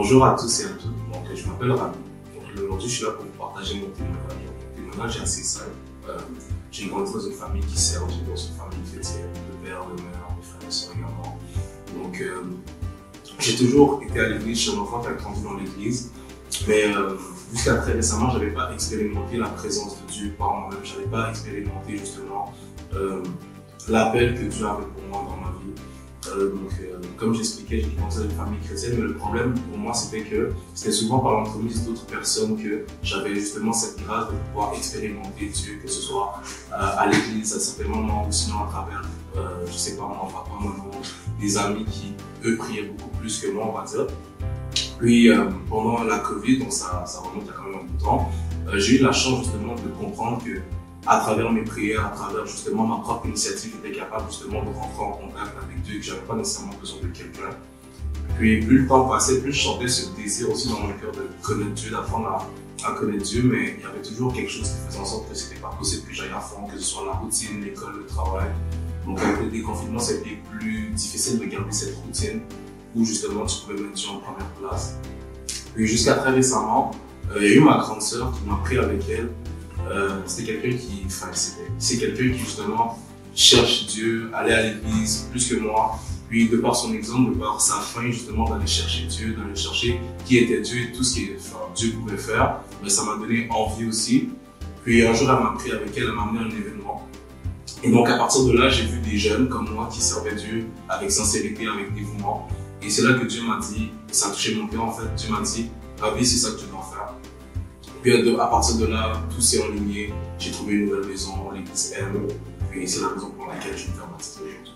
Bonjour à tous et à toutes, donc, je m'appelle Rami. Aujourd'hui, je suis là pour vous partager mon témoignage. Mon témoignage est assez simple. J'ai grandi dans une famille qui sert, j'ai dans une famille chrétienne, de père, de mère, de frères et sœurs également. Donc, j'ai toujours été à l'église, je suis un enfant qui a grandi dans l'église, mais jusqu'à très récemment, je n'avais pas expérimenté la présence de Dieu par moi-même, je n'avais pas expérimenté justement l'appel que Dieu avait pour moi dans ma vie. Comme j'expliquais, j'ai grandi dans une famille chrétienne, mais le problème pour moi c'était que c'était souvent par l'entremise d'autres personnes que j'avais justement cette grâce de pouvoir expérimenter Dieu, que ce soit à l'église, à certains moments, ou sinon à travers, je sais pas, mon papa, maman, des amis qui, eux, priaient beaucoup plus que moi, on va dire. Puis pendant la Covid, donc ça remonte à quand même un bout de temps, j'ai eu la chance justement de comprendre que à travers mes prières, à travers justement ma propre initiative, j'étais capable justement de rentrer en contact avec Dieu et que j'avais pas nécessairement besoin de quelqu'un. Puis plus le temps passait, plus je sentais ce désir aussi dans mon cœur de connaître Dieu, d'apprendre à connaître Dieu, mais il y avait toujours quelque chose qui faisait en sorte que c'était pas possible que j'aille à fond, que ce soit la routine, l'école, le travail. Donc avec le déconfinement, c'était plus difficile de garder cette routine où justement tu pouvais mettre Dieu en première place. Puis jusqu'à très récemment, il y a eu ma grande sœur qui m'a pris avec elle. C'était quelqu'un qui, c'est quelqu'un qui justement cherche Dieu, allait à l'église plus que moi. Puis de par son exemple, de par sa faim justement d'aller chercher Dieu, d'aller chercher qui était Dieu et tout ce que Dieu pouvait faire, mais ça m'a donné envie aussi. Puis un jour, elle m'a pris avec elle, elle m'a amené à un événement. Et donc à partir de là, j'ai vu des jeunes comme moi qui servaient Dieu avec sincérité, avec dévouement. Et c'est là que Dieu m'a dit, et ça a touché mon cœur en fait, Dieu m'a dit, Ravi, c'est ça que tu dois faire. Puis à partir de là, tout s'est aligné. J'ai trouvé une nouvelle maison, l'église M. Puis c'est la raison pour laquelle je me fais baptiser aujourd'hui.